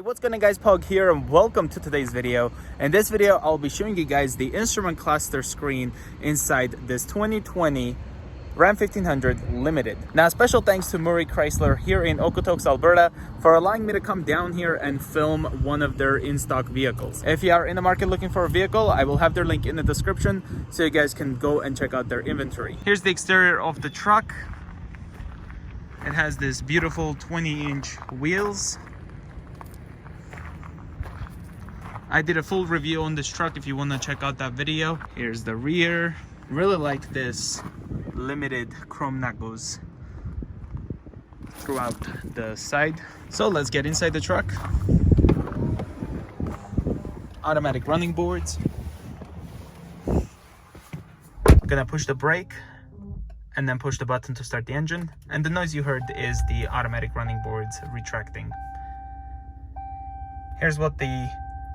Hey, what's going on guys, Pog here and welcome to today's video. In this video, I'll be showing you guys the instrument cluster screen inside this 2020 Ram 1500 Limited. Now, special thanks to Murray Chrysler here in Okotoks, Alberta for allowing me to come down here and film one of their in-stock vehicles. If you are in the market looking for a vehicle, I will have their link in the description so you guys can go and check out their inventory. Here's the exterior of the truck. It has this beautiful 20-inch wheels. I did a full review on this truck if you want to check out that video. Here's the rear. Really like this limited chrome knuckles throughout the side. So let's get inside the truck. Automatic running boards. Gonna push the brake and then push the button to start the engine. And the noise you heard is the automatic running boards retracting. Here's what the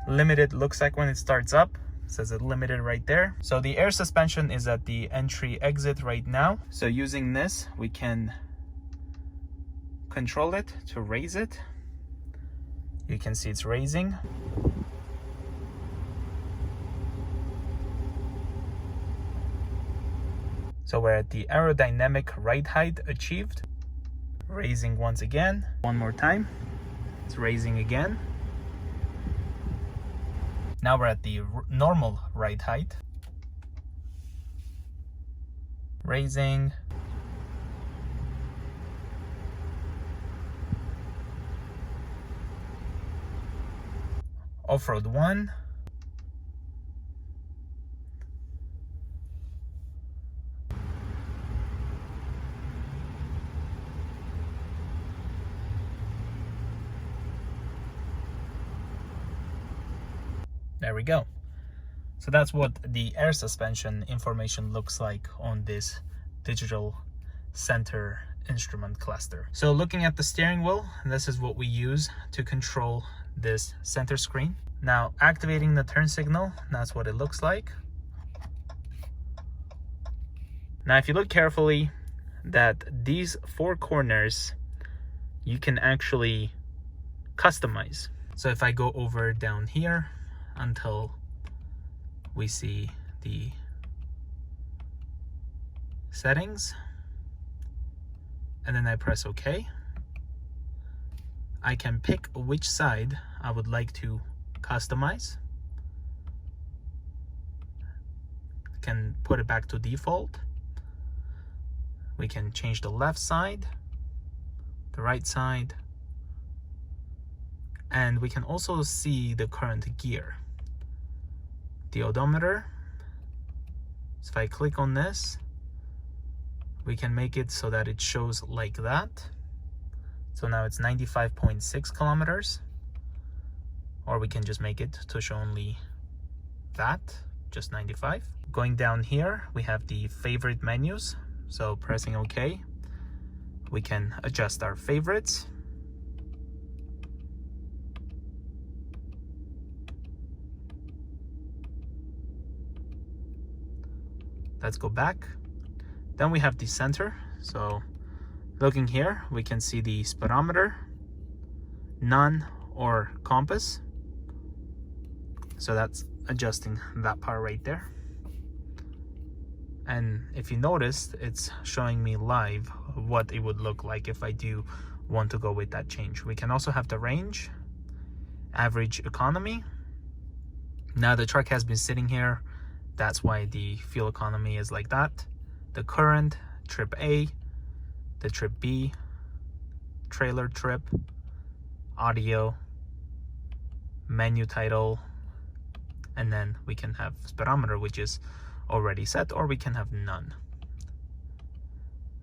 Limited looks like when it starts up. It says it Limited right there. So the air suspension is at the entry exit right now. So using this, we can control it to raise it. You can see it's raising. So we're at the aerodynamic ride height achieved. Raising once again. One more time. It's raising again. Now we're at the normal ride height. Raising. Off-road 1. There we go. So that's what the air suspension information looks like on this digital center instrument cluster. So looking at the steering wheel, this is what we use to control this center screen. Now activating the turn signal, that's what it looks like. Now if you look carefully, that these four corners you can actually customize. So if I go over down here until we see the settings and then I press OK, I can pick which side I would like to customize. I can put it back to default. We can change the left side, the right side, and we can also see the current gear. The odometer. So if I click on this, we can make it so that it shows like that. So now it's 95.6 kilometers. Or we can just make it to show only that, just 95. Going down here, we have the favorite menus. So pressing OK, we can adjust our favorites. Let's go back. Then we have the center. So looking here, we can see the speedometer, none, or compass. So that's adjusting that part right there. And if you noticed, it's showing me live what it would look like if I do want to go with that change. We can also have the range, average economy. Now the truck has been sitting here. That's why the fuel economy is like that. The current, trip A, the trip B, trailer trip, audio, menu title, and then we can have speedometer, which is already set, or we can have none.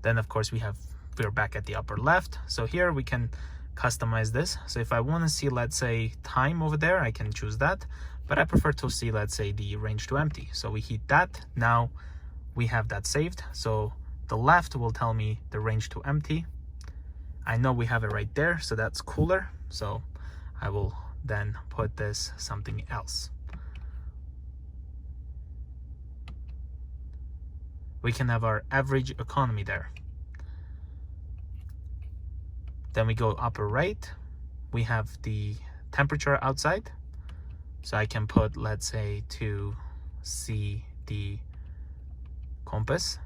Then of course we're back at the upper left. So here we can customize this. So if I want to see, let's say, time over there, I can choose that. But I prefer to see, let's say, the range to empty. So we hit that. Now we have that saved. So the left will tell me the range to empty. I know we have it right there, so that's cooler. So I will then put this something else. We can have our average economy there. Then we go upper right. We have the temperature outside. So I can put, let's say, to see the compass.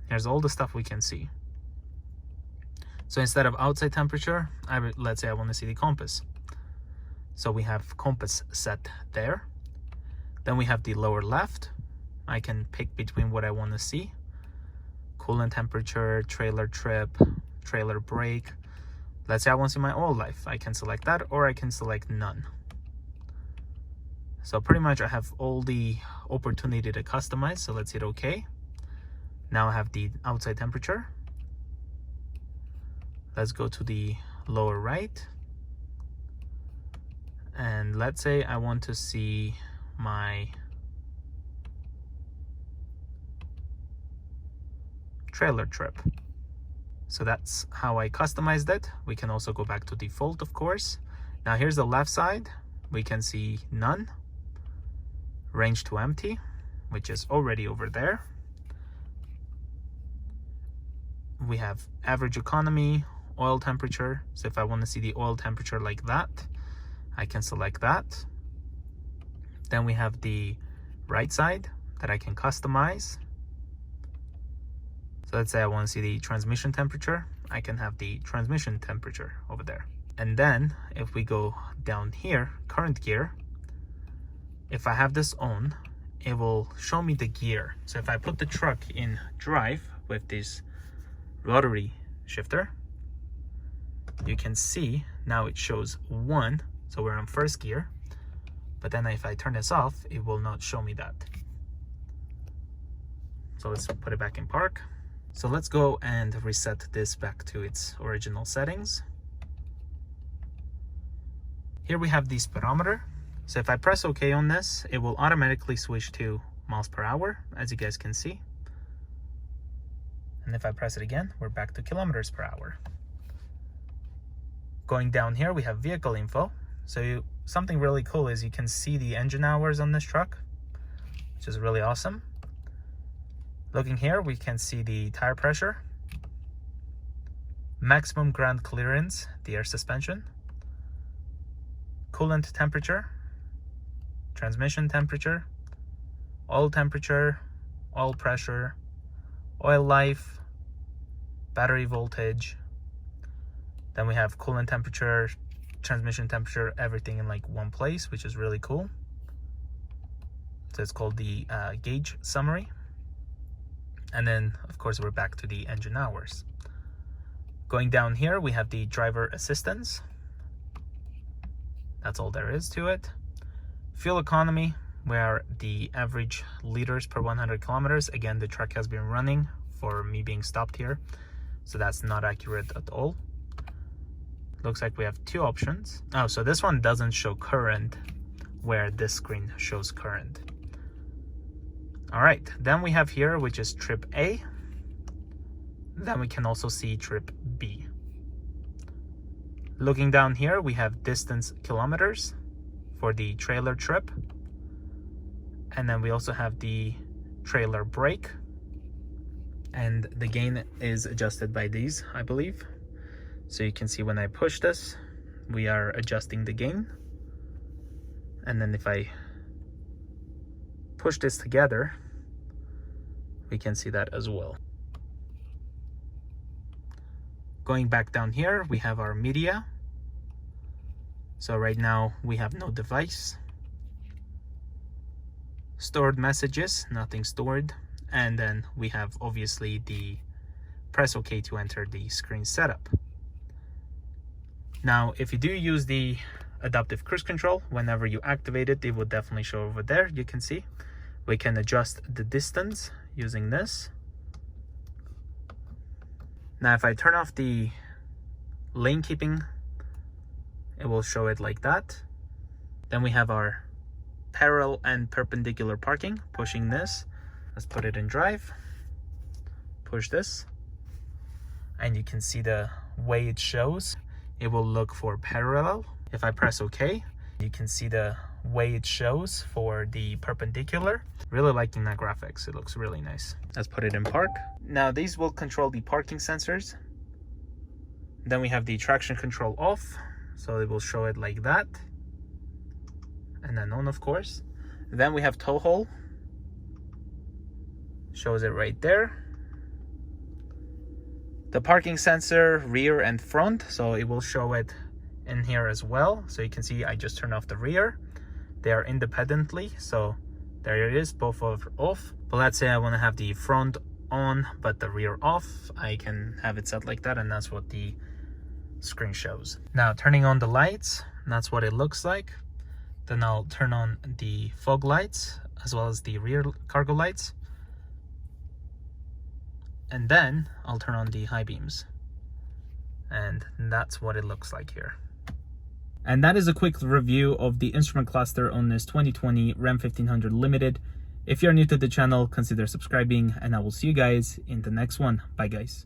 Here's all the stuff we can see. So instead of outside temperature, let's say I want to see the compass. So we have compass set there. Then we have the lower left. I can pick between what I want to see. Coolant temperature, trailer trip, trailer brake. Let's say I want to see my oil life. I can select that, or I can select none. So pretty much I have all the opportunity to customize. So let's hit OK. Now I have the outside temperature. Let's go to the lower right. And let's say I want to see my trailer trip. So that's how I customized it. We can also go back to default, of course. Now here's the left side. We can see none, range to empty, which is already over there. We have average economy, oil temperature. So if I want to see the oil temperature like that, I can select that. Then we have the right side that I can customize. So let's say I want to see the transmission temperature. I can have the transmission temperature over there. And then if we go down here, current gear, if I have this on, it will show me the gear. So if I put the truck in drive with this rotary shifter, you can see now it shows 1. So we're on first gear. But then if I turn this off, it will not show me that. So let's put it back in park. So let's go and reset this back to its original settings. Here we have the speedometer. So if I press OK on this, it will automatically switch to miles per hour, as you guys can see. And if I press it again, we're back to kilometers per hour. Going down here, we have vehicle info. So something really cool is you can see the engine hours on this truck, which is really awesome. Looking here, we can see the tire pressure, maximum ground clearance, the air suspension, coolant temperature, transmission temperature, oil temperature, oil pressure, oil life, battery voltage. Then we have coolant temperature, transmission temperature, everything in like one place, which is really cool. So it's called the gauge summary. And then of course we're back to the engine hours. Going down here, we have the driver assistance. That's all there is to it. Fuel economy, where the average liters per 100 kilometers. Again, the truck has been running for me being stopped here, so that's not accurate at all. Looks like we have 2 options. Oh, so this one doesn't show current, where this screen shows current. All right, then we have here, which is trip A. Then we can also see trip B. Looking down here, we have distance kilometers for the trailer trip. And then we also have the trailer brake. And the gain is adjusted by these, I believe. So you can see when I push this, we are adjusting the gain. And then if I push this together, we can see that as well. Going back down here, we have our media. So right now we have no device. Stored messages, nothing stored. And then we have obviously the press OK to enter the screen setup. Now, if you do use the adaptive cruise control, whenever you activate it, it will definitely show over there. You can see we can adjust the distance using this. Now, if I turn off the lane keeping, it will show it like that. Then we have our parallel and perpendicular parking. Pushing this, let's put it in drive. Push this, and you can see the way it shows. It will look for parallel. If I press OK, you can see the way it shows for the perpendicular. Really liking that graphics. It looks really nice. Let's put it in park. Now these will control the parking sensors. Then we have the traction control off, so it will show it like that, and then on, of course. Then we have tow haul, shows it right there. The parking sensor, rear and front, so it will show it in here as well. So you can see I just turned off the rear. They are independently, so there it is, both are off. But let's say I want to have the front on but the rear off, I can have it set like that, and that's what the screen shows. Now turning on the lights, that's what it looks like. Then I'll turn on the fog lights as well as the rear cargo lights, and then I'll turn on the high beams, and that's what it looks like here. And that is a quick review of the instrument cluster on this 2020 Ram 1500 Limited. If you're new to the channel, consider subscribing, and I will see you guys in the next one. Bye guys.